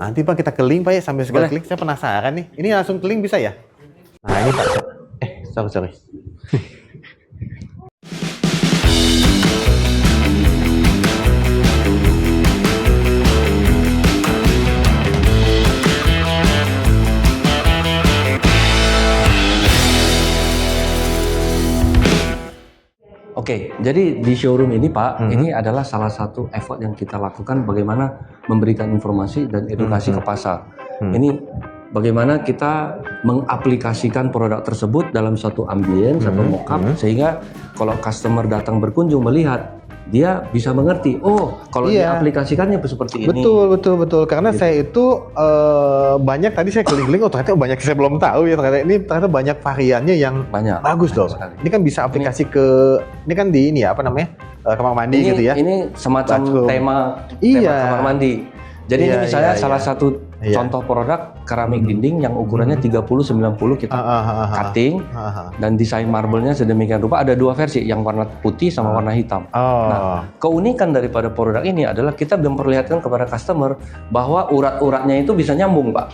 Nanti Pak kita ke link Pak ya, sambil sekali Boleh. klik. Saya penasaran nih. Ini langsung ke link bisa ya? Nah ini Pak. Sorry. Oke, jadi di showroom ini Pak, ini adalah salah satu effort yang kita lakukan bagaimana memberikan informasi dan edukasi ke pasar. Ini bagaimana kita mengaplikasikan produk tersebut dalam suatu ambience atau mock-up sehingga kalau customer datang berkunjung melihat, dia bisa mengerti, oh kalau diaplikasikannya seperti ini. Betul. Karena saya itu banyak tadi saya keliling, oh ternyata banyak saya belum tahu ya, ternyata banyak variannya yang bagus dong. Sekali. Ini kan bisa aplikasi ini kan di ini ya, apa namanya, kamar mandi ini, gitu ya. Ini semacam tema kamar mandi. Jadi ini misalnya salah satu contoh produk keramik dinding yang ukurannya 30-90 kita cutting dan desain marble-nya sedemikian rupa. Ada dua versi, yang warna putih sama warna hitam. Nah, keunikan daripada produk ini adalah kita memperlihatkan kepada customer bahwa urat-uratnya itu bisa nyambung, Pak.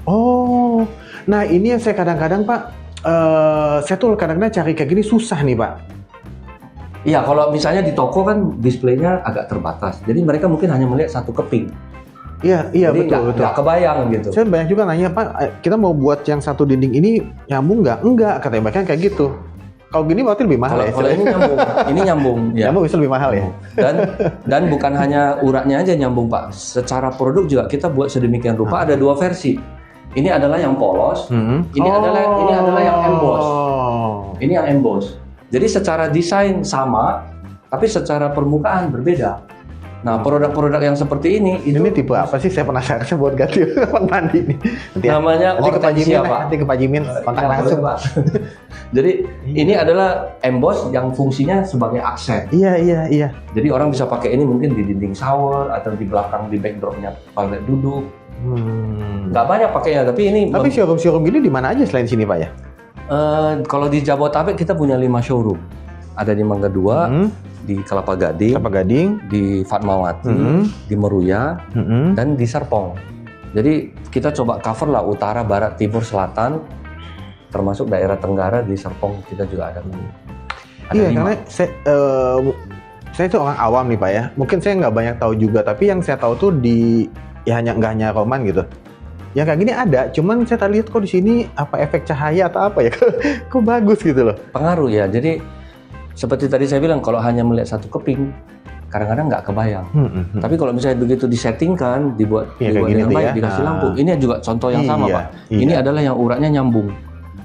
Oh, nah ini yang saya kadang-kadang Pak, saya tuh kadang-kadang cari kayak gini susah nih Pak. Iya, kalau misalnya di toko kan displaynya agak terbatas, jadi mereka mungkin hanya melihat satu keping. Iya jadi betul. Nggak kebayang gitu. Saya banyak juga nanya Pak, kita mau buat yang satu dinding ini nyambung nggak? Enggak, katanya mereka kayak gitu. Kalau gini berarti lebih mahal ya? Kalau ini nyambung, ya. Nyambung bisa lebih mahal ya? Dan bukan hanya uratnya aja nyambung Pak, secara produk juga kita buat sedemikian rupa. Ada dua versi. Ini adalah yang polos, ini adalah yang emboss. Ini yang emboss. Jadi secara desain sama, tapi secara permukaan berbeda. Nah, produk-produk yang seperti ini tipe apa sih? Saya penasaran, saya buat ganti kamar mandi ini. Namanya Hortensia, Pak. Nanti ke Pak Jimin kontak langsung, Pak. Jadi ini adalah emboss yang fungsinya sebagai aksen. Iya. Jadi orang bisa pakai ini mungkin di dinding shower atau di belakang di backdropnya toilet duduk. Nggak banyak pakainya, tapi ini. Tapi showroom gini di mana aja selain sini, Pak ya? Kalau di Jabodetabek kita punya 5 showroom. Ada di Mangga 2, di Kelapa Gading, di Fatmawati, di Meruya, dan di Serpong. Jadi kita coba cover lah utara, barat, timur, selatan, termasuk daerah Tenggara di Serpong kita juga ada. Iya, karena saya itu orang awam nih Pak ya. Mungkin saya nggak banyak tahu juga, tapi yang saya tahu tuh nggak hanya Roman gitu. Yang kayak gini ada, cuman saya lihat kok di sini apa efek cahaya atau apa ya, kok bagus gitu loh. Pengaruh ya, jadi seperti tadi saya bilang, kalau hanya melihat satu keping, kadang-kadang nggak kebayang. Tapi kalau misalnya begitu disettingkan, dibuat dengan baik, dikasih lampu. Ini juga contoh yang sama, Pak. Ini adalah yang uratnya nyambung.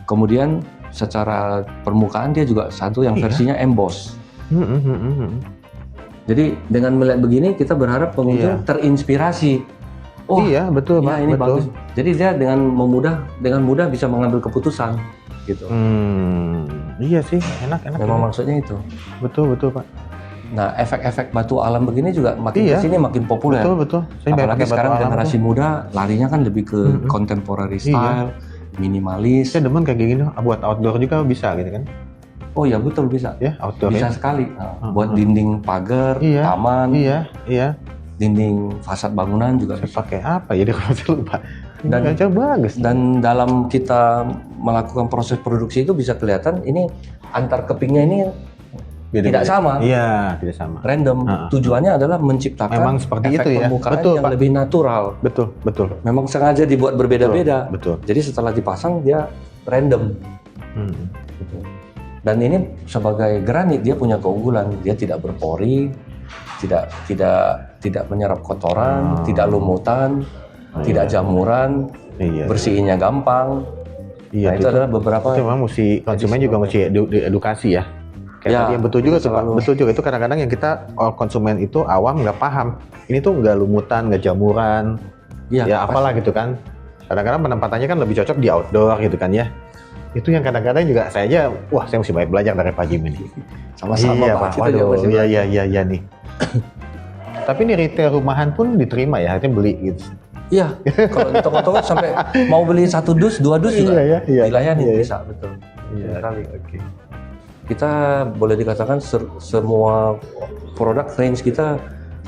Kemudian secara permukaan dia juga satu yang versinya emboss. Jadi dengan melihat begini, kita berharap pengunjung terinspirasi. Oh iya, betul, Pak. Ini bagus. Jadi dia dengan mudah bisa mengambil keputusan. Gitu. Iya sih, enak. Memang maksudnya itu. Betul Pak. Nah, efek-efek batu alam begini juga makin kesini makin populer. Betul. Apalagi sekarang generasi muda larinya kan lebih ke contemporary style, minimalis. Saya demen kayak gini, buat outdoor juga bisa gitu kan? Oh ya betul bisa. Ya, outdoor. Bisa sekali. Buat dinding pagar, taman. Iya. Dinding fasad bangunan juga bisa. Pakai apa ya? Kalau saya lupa. Dan bagus. Dan dalam kita melakukan proses produksi itu bisa kelihatan ini antar kepingnya ini tidak sama. Iya, tidak sama. Random. Tujuannya adalah menciptakan memang seperti efek itu ya. permukaan Betul, yang Pak. lebih natural. Betul. Memang sengaja dibuat berbeda-beda. Betul. Jadi setelah dipasang dia random. Gitu. Dan ini sebagai granit dia punya keunggulan, dia tidak berpori, tidak menyerap kotoran, tidak lumutan. Tidak jamuran, bersihinnya gampang. Nah, itu adalah beberapa. Itu memang konsumen juga mesti diedukasi ya. Kayak betul juga tuh Pak. Betul juga itu kadang-kadang yang kita konsumen itu awam nggak paham. Ini tuh nggak lumutan, nggak jamuran, ya apalah gitu kan. Kadang-kadang penempatannya kan lebih cocok di outdoor gitu kan ya. Itu yang kadang-kadang juga saya aja, wah saya mesti banyak belajar dari Pak Jim ini. Sama-sama Pak. Waduh, iya nih. Tapi ini retail rumahan pun diterima ya, artinya beli gitu. Iya, kalau di toko-toko sampai mau beli 1 dus, 2 dus juga dilayani bisa, betul. Iya sekali. Oke. Kita boleh dikatakan semua produk range kita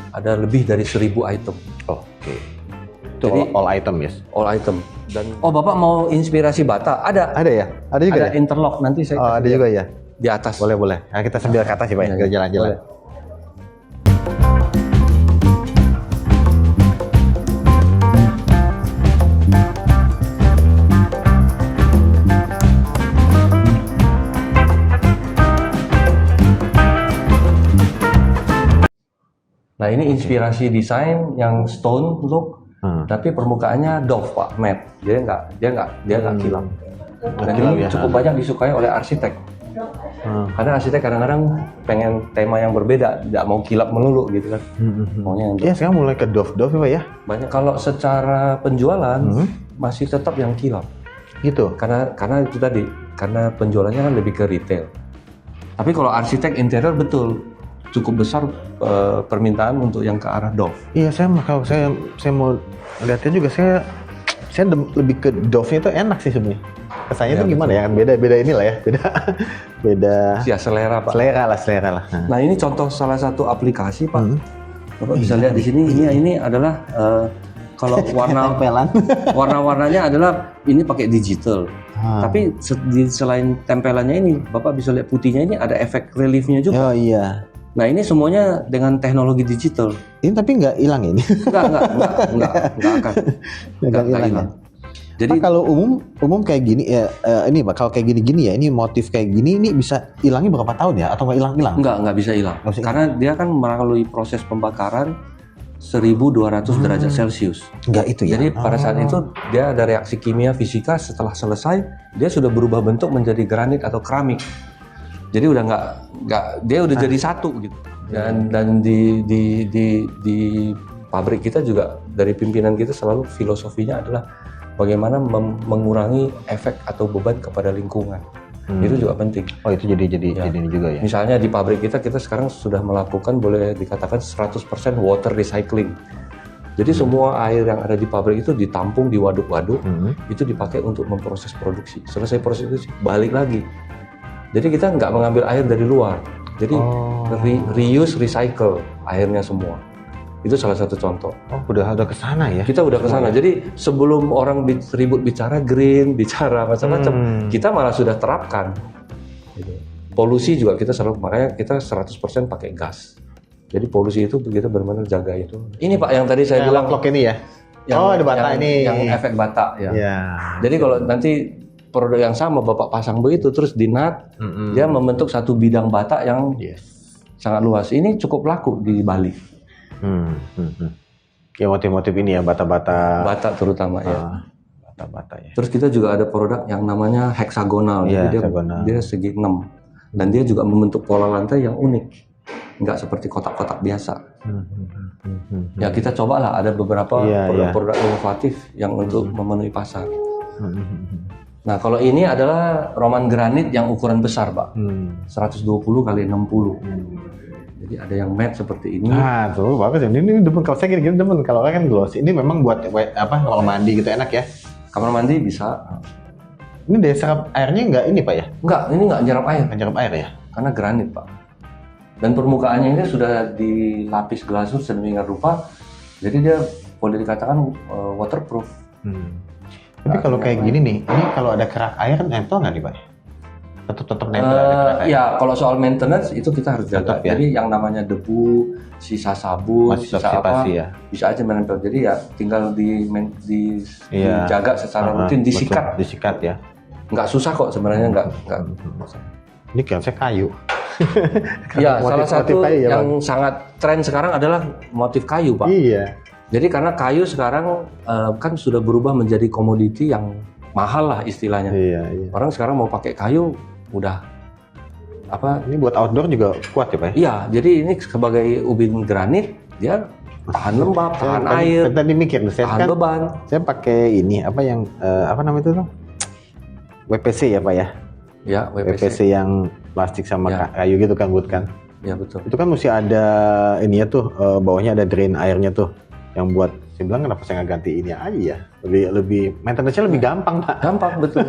ada lebih dari 1000 item. Oke. Itu Itu jadi, all item, yes. All item. Dan Bapak mau inspirasi bata? Ada. Ada ya? Ada juga. Ada interlock nanti saya. Oh, ada juga ya. Di atas. Boleh. Nah, kita sambil ke atas ya, Pak. Kita jalan-jalan. Nah, ini inspirasi desain yang stone look, tapi permukaannya doff, Pak, matte. Dia nggak kilap. Dan ini cukup banyak disukai oleh arsitek. Karena arsitek kadang-kadang pengen tema yang berbeda, tidak mau kilap melulu gitu kan. Maunya yang Iya, sekarang mulai ke doff ya, Pak ya. Banyak kalau secara penjualan masih tetap yang kilap. Gitu. Karena itu tadi, karena penjualannya kan lebih ke retail. Tapi kalau arsitek interior betul cukup besar permintaan untuk yang ke arah doff. Iya, kalau saya mau lihatnya juga saya lebih ke doff-nya itu enak sih sebenarnya. Kesannya itu gimana ya, kan beda inilah ya, beda. Ya, selera, Pak. Selera lah. Nah, ini contoh salah satu aplikasi, Pak. Bapak bisa lihat di sini. Ini adalah kalau warna-warnanya adalah ini pakai digital. Tapi selain tempelannya ini, Bapak bisa lihat putihnya ini ada efek reliefnya juga. Oh iya. Nah, ini semuanya dengan teknologi digital. Ini tapi nggak hilang ini? Nggak akan hilang. Jadi Pak, kalau umum kayak gini ya, ini Pak, kalau kayak gini-gini ya, ini motif kayak gini, ini bisa hilangnya berapa tahun ya? Atau nggak hilang? Nggak bisa hilang. Karena dia kan melalui proses pembakaran 1200 derajat Celcius. Nggak itu ya? Jadi pada saat itu dia ada reaksi kimia fisika, setelah selesai dia sudah berubah bentuk menjadi granit atau keramik. Jadi udah dia udah jadi satu gitu. Dan di pabrik kita juga dari pimpinan kita selalu filosofinya adalah bagaimana mengurangi efek atau beban kepada lingkungan. Itu juga penting. Oh, itu jadi ini juga ya. Misalnya di pabrik kita sekarang sudah melakukan, boleh dikatakan 100% water recycling. Jadi semua air yang ada di pabrik itu ditampung di waduk-waduk, itu dipakai untuk memproses produksi. Selesai proses itu balik lagi. Jadi kita nggak mengambil air dari luar. Jadi reuse, recycle airnya semua. Itu salah satu contoh. Oh, udah ke sana ya? Kita udah ke sana. Jadi sebelum orang ribut bicara green, bicara macam-macam, kita malah sudah terapkan. Gitu. Polusi juga kita selalu, makanya kita 100% pakai gas. Jadi polusi itu kita benar-benar jaga itu. Ini Pak yang tadi saya bilang. Lock ini ya? Ada bata ini. Yang efek bata ya. Ya. Jadi kalau nanti produk yang sama Bapak pasang begitu, terus di nut, dia membentuk satu bidang bata yang sangat luas. Ini cukup laku di Bali. Ya, motif-motif ini ya, bata-bata. Bata terutama ya. Bata-bata ya. Terus kita juga ada produk yang namanya heksagonal. Jadi dia segi 6. Dan dia juga membentuk pola lantai yang unik. Nggak seperti kotak-kotak biasa. Ya kita cobalah, ada beberapa produk-produk inovatif yang untuk memenuhi pasar. Nah, kalau ini adalah Roman granit yang ukuran besar, Pak. 120 kali 60. Jadi ada yang matte seperti ini. Tuh bagus ya. Ini demen, kalau saya gini-gini demen. Kalau kan glossy. Ini memang buat kamar mandi gitu enak ya. Kamar mandi bisa. Ini daya serap airnya nggak ini Pak ya? Nggak, ini nggak nyerap air. Nggak nyerap air ya? Karena granit, Pak. Dan permukaannya ini sudah dilapis glasur sedemikian rupa. Jadi dia boleh dikatakan waterproof. Tapi kalau kayak gini nih, ini kalau ada kerak air nempel nggak nih Pak? Tetap nempel ada kerak air? Ya, kalau soal maintenance itu kita harus jaga. Ya? Jadi yang namanya debu, sisa sabun, sisa apa, ya? bisa aja menempel. Jadi ya tinggal dijaga secara rutin, disikat. Disikat ya? Nggak susah kok sebenarnya, nggak. Ini kan saya kayu. Ya, salah satu yang sangat tren sekarang adalah motif kayu, Pak. Iya. Jadi karena kayu sekarang kan sudah berubah menjadi komoditi yang mahal lah istilahnya. Iya. Orang sekarang mau pakai kayu udah Ini buat outdoor juga kuat ya Pak? Iya, jadi ini sebagai ubin granit dia tahan lembab, tahan air. Tadi mikir, tahan beban. Saya pakai ini apa namanya itu tuh? WPC ya Pak ya? Ya, WPC yang plastik sama kayu gitu kan, wood kan? Ya betul. Itu kan mesti ada ininya tuh, bawahnya ada drain airnya tuh. Yang buat, saya bilang kenapa saya nggak ganti ini aja ya, lebih maintenance-nya lebih gampang Pak. Gampang betul.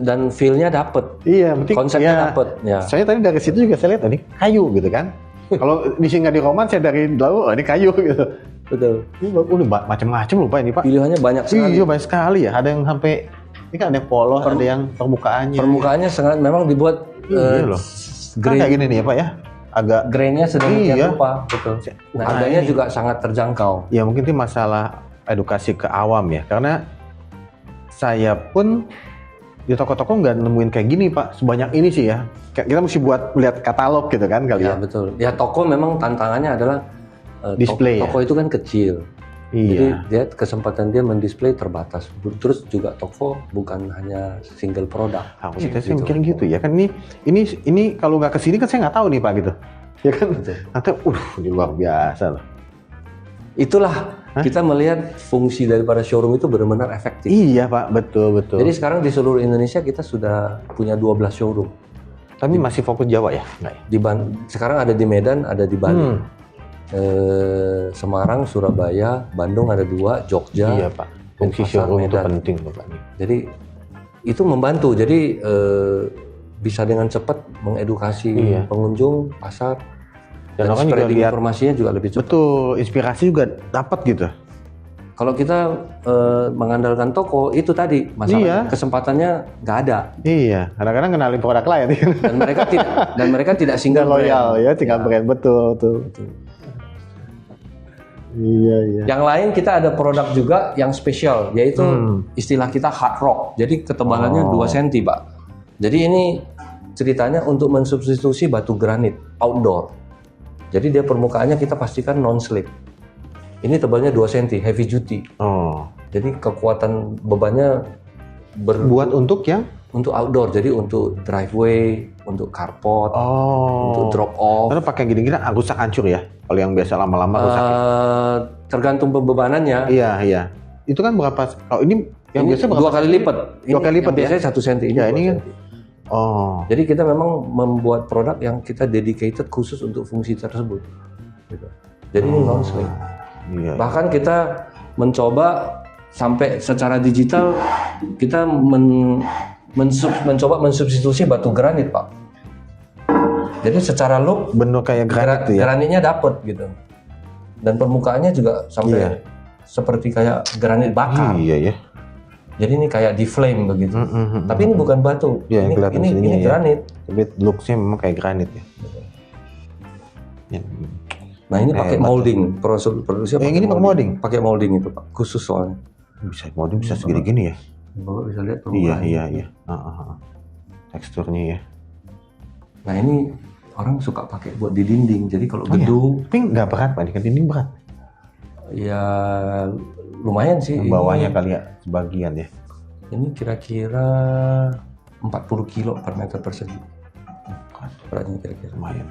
dan feel-nya dapet. Iya, penting konsepnya dapet. Ya. Saya tadi dari situ juga saya lihat ini kayu gitu kan. Kalau di sini nggak di Roman, saya dari Lau, ini kayu gitu. Betul. Ini macam-macam lupa ini Pak. Pilihannya banyak sekali. Iya banyak sekali ya. Ada yang sampai ini kan ada yang polos, ada yang permukaannya. Permukaannya sangat memang dibuat iya loh. grain. Kayak gini nih ya Pak ya. Agak grainnya sedemikian rupa, betul. Nah, harganya juga sangat terjangkau. Ya mungkin itu masalah edukasi ke awam ya, karena saya pun di toko-toko nggak nemuin kayak gini Pak, sebanyak ini sih ya. Kita mesti buat lihat katalog gitu kan kali ya. Ya betul. Ya toko memang tantangannya adalah display. Toko itu kan kecil. Iya. Jadi dia kesempatan dia mendisplay terbatas. Terus juga toko bukan hanya single produk. Maksudnya saya mikir gitu ya kan ini kalau nggak kesini kan saya nggak tahu nih Pak gitu. Ya kan. Nanti ini luar biasa loh. Itulah kita melihat fungsi daripada showroom itu benar-benar efektif. Iya Pak, betul. Jadi sekarang di seluruh Indonesia kita sudah punya 12 showroom. Tapi masih fokus Jawa ya? Enggak ya? Sekarang ada di Medan, ada di Bali. Semarang, Surabaya, Bandung ada 2, Jogja. Iya Pak, fungsi showroom itu penting Pak. Jadi itu membantu, jadi bisa dengan cepat mengedukasi pengunjung pasar. Dan orang juga lihat informasinya juga lebih cepat. Betul, inspirasi juga dapat gitu. Kalau kita mengandalkan toko itu tadi masalah kesempatannya nggak ada. Iya, kadang-kadang kenalin produk lain. Dan mereka tidak single loyal ya, tinggal brand betul. Iya. Yang lain kita ada produk juga yang spesial, yaitu istilah kita hard rock. Jadi ketebalannya 2 cm, Pak. Jadi ini ceritanya untuk mensubstitusi batu granit outdoor. Jadi dia permukaannya kita pastikan non-slip. Ini tebalnya 2 cm, heavy duty. Jadi kekuatan bebannya buat untuk yang? Untuk outdoor, jadi untuk driveway, untuk carport, untuk drop off. Karena pakai gini-gini rusak hancur ya? Kalau yang biasa lama-lama rusak. Tergantung pembebanannya. Iya. Itu kan berapa? Kalau ini yang biasa berapa? 2 kali lipat. 2 kali lipat ya? Biasanya 1 cm. Ini kan. Jadi kita memang membuat produk yang kita dedicated khusus untuk fungsi tersebut. Gitu. Jadi ini non-slip. Iya. Bahkan kita mencoba sampai secara digital kita mencoba mensubstitusi batu granit Pak. Jadi secara look benar kayak granit ya. Granitnya dapet gitu. Dan permukaannya juga sampai seperti kayak granit bakar. Iya ya. Jadi ini kayak di flame begitu. Tapi ini bukan batu. Ya, ini granit. Tapi looksnya memang kayak granit ya. Nah ini pakai molding. Produksinya ini pakai molding. Pakai molding itu Pak. Khusus soalnya. Molding bisa segini-gini ya. Bapak bisa lihat permukaan. Iya. Teksturnya ya. Nah ini orang suka pakai buat di dinding. Jadi kalau gedung. Tapi nggak berat Pak, kan dinding berat. Ya lumayan sih. Bawahnya kali ya sebagian ya. Ini kira-kira 40 kilo per meter persegi. Beratnya kira-kira. Lumayan.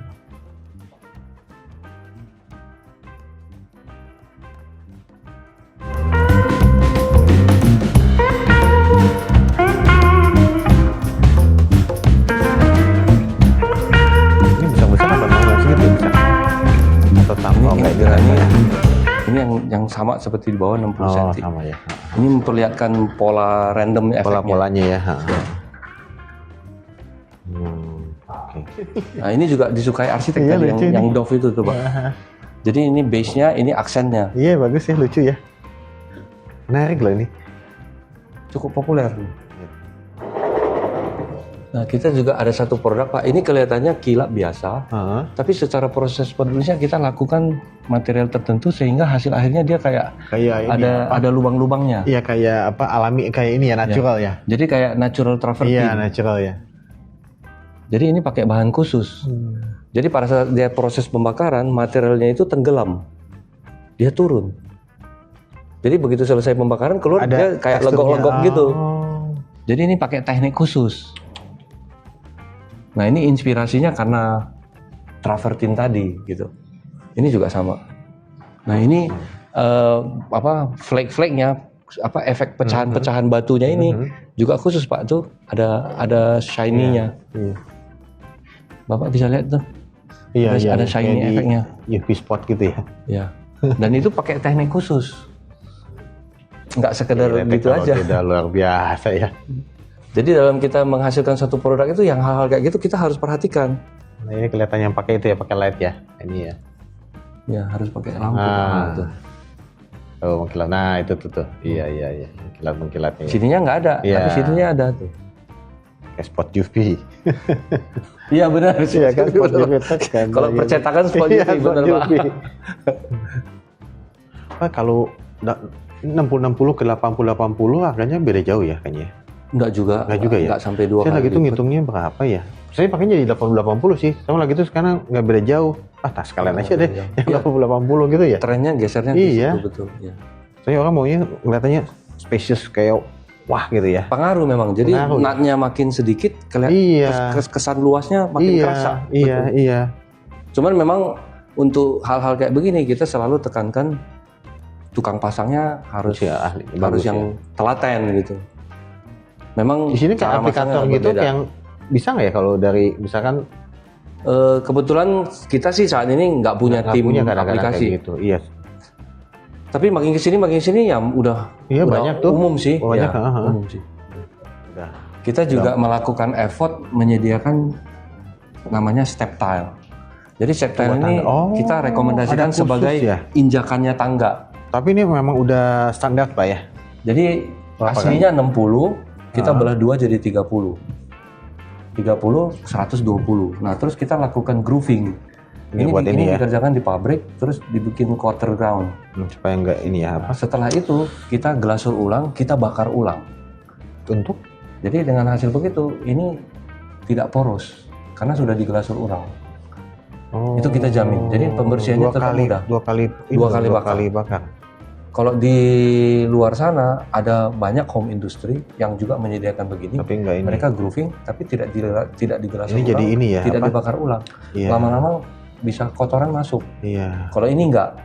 Ini yang sama seperti di bawah 60 cm. Sama ya. Ini memperlihatkan pola random efeknya. Pola-polanya ya. Nah ini juga disukai arsitek tadi yang Dove itu tuh Pak. Jadi ini base-nya, ini aksennya. Iya bagus ya, lucu ya. Menarik loh ini. Cukup populer. Nah kita juga ada satu produk Pak, ini kelihatannya kilap biasa, tapi secara proses produksinya kita lakukan material tertentu sehingga hasil akhirnya dia kayak ada lubang-lubangnya. Iya kayak apa alami kayak ini ya, natural ya. Jadi kayak natural travertine. Iya natural ya. Jadi ini pakai bahan khusus. Jadi pada saat dia proses pembakaran materialnya itu tenggelam, dia turun. Jadi begitu selesai pembakaran keluar dia kayak legok-legok gitu. Jadi ini pakai teknik khusus. Nah ini inspirasinya karena travertine tadi gitu. Ini juga sama. Nah ini flake-flake-nya, efek pecahan-pecahan batunya ini juga khusus Pak, tuh ada shiny-nya. Iya. Bapak bisa lihat tuh. Iya, ada shiny efeknya. Iya, spot gitu ya. Iya. Dan itu pakai teknik khusus. Nggak sekedar gitu aja. Tidak luar biasa ya. Jadi dalam kita menghasilkan satu produk itu yang hal-hal kayak gitu kita harus perhatikan. Nah ini kelihatan yang pakai itu ya, pakai light ya. Ini ya. Ya harus pakai lampu. Oh, mengkilat. Nah, itu tuh. Iya. Mengkilatnya. Sininya nggak ada, Iya. tapi sininya ada tuh. Kayak spot UV. Iya benar. Iya kan, spot UV. Kalau percetakan spot Iya, UV, benar Pak. Pak, kalau 60-60 ke 80-80 harganya beda jauh ya kayaknya. Enggak juga ya? Enggak sampai 2 kali. Saya lagi tuh ngitungnya berapa ya? Saya pakainya jadi 80-80 sih. Sama lagi tuh sekarang nggak beda jauh. Tas sekalian aja deh. Yang 80-80 gitu ya. Trennya gesernya iya. Betul. Ya. Saya orang maunya kelihatannya spacious kayak wah gitu ya. Pengaruh memang. Jadi nutnya makin sedikit, kesan luasnya makin kerasa. Iya. Cuman memang untuk hal-hal kayak begini kita selalu tekankan tukang pasangnya harus ahli, harus yang telaten gitu. Memang di sini kayak aplikator gitu berbeda. Yang bisa nggak ya kalau dari misalkan kebetulan kita sih saat ini nggak punya tim aplikasi gitu. Iya. Tapi makin kesini ya udah banyak tuh. Umum sih. Banyak, umum sih. Kita juga melakukan effort menyediakan namanya step tile. Jadi step tile ini kita rekomendasikan sebagai injakannya tangga. Tapi ini memang udah standar Pak ya. Jadi aslinya 60. Kita belah 2 jadi 30, 120. Nah terus kita lakukan grooving. Ini dikerjakan di pabrik, terus dibikin quarter ground. Supaya enggak ini ya apa? Setelah itu kita glasur ulang, kita bakar ulang. Untuk? Jadi dengan hasil begitu, ini tidak poros karena sudah diglasur ulang. Itu kita jamin. Jadi pembersihannya termudah. Dua kali bakar. Kalau di luar sana ada banyak home industry yang juga menyediakan begini. Tapi enggak ini. Mereka grooving tapi tidak diglasur ulang. Ini jadi ini ya. Tidak dibakar ulang. Iya. Lama-lama bisa kotoran masuk. Iya. Kalau ini enggak.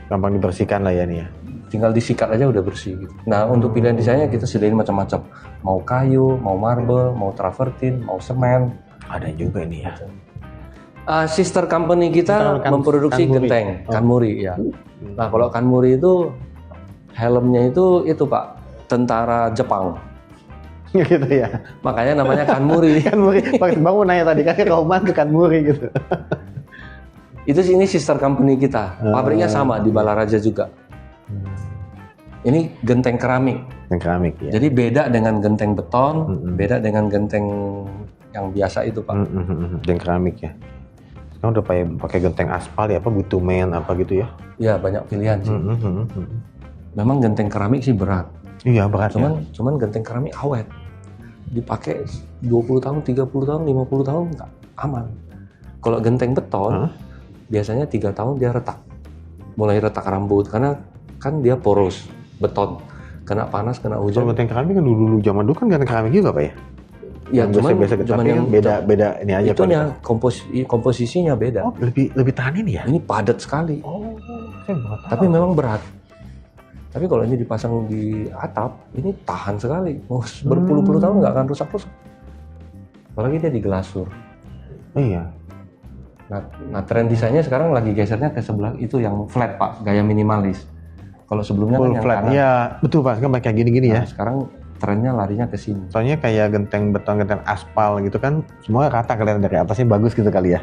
Gampang dibersihkan lah ya nih ya. Tinggal disikat aja udah bersih gitu. Nah, untuk pilihan desainnya kita sediain macam-macam. Mau kayu, mau marble, mau travertin, mau semen. Ada juga ini ya. Sister company kita memproduksi genteng, Kanmuri ya. Nah, kalau Kanmuri itu helmnya itu Pak, tentara Jepang. Gitu ya. Makanya namanya Kanmuri. Kanmuri. Pak Bang mau nanya tadi kan kauman ke Kanmuri gitu. Ini sister company kita. Pabriknya sama di Balaraja juga. Ini genteng keramik. Genteng keramik ya. Jadi beda dengan genteng beton, beda dengan genteng yang biasa itu Pak. Genteng keramik ya. Sekarang udah pakai genteng aspal ya, apa bitumen apa gitu ya? Iya, banyak pilihan sih. Memang genteng keramik sih berat. Iya, berat. Cuman genteng keramik awet. Dipakai 20 tahun, 30 tahun, 50 tahun enggak aman. Kalau genteng beton biasanya 3 tahun dia retak. Mulai retak rambut karena kan dia poros beton. Kena panas, kena hujan. Kalau genteng keramik kan dulu zaman dulu kan genteng keramik juga Pak ya? Ya, cuman yang beda ini aja. Itu yang komposisinya beda. Oh, lebih tahan ini ya? Ini padat sekali. Tapi memang berat. Tapi kalau ini dipasang di atap, ini tahan sekali. Berpuluh-puluh tahun nggak akan rusak-rusak. Apalagi dia diglasur. Iya. Nah, tren desainnya sekarang lagi gesernya ke sebelah itu yang flat Pak, gaya minimalis. Kalau sebelumnya kan yang flat. Iya, betul Pak. Kan kayak gini-gini ya. Sekarang trennya larinya ke sini. Soalnya kayak genteng beton, genteng aspal gitu kan, semua rata kelihatan dari atasnya bagus gitu kali ya.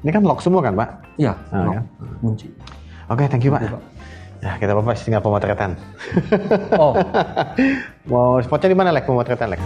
Ini kan lock semua kan Pak? Iya, lock, kunci. Oke, thank you Pak. Ya, kita apa tinggal pemotretan. Oh. Mau spotnya di mana Lek? Pemotretan Lek?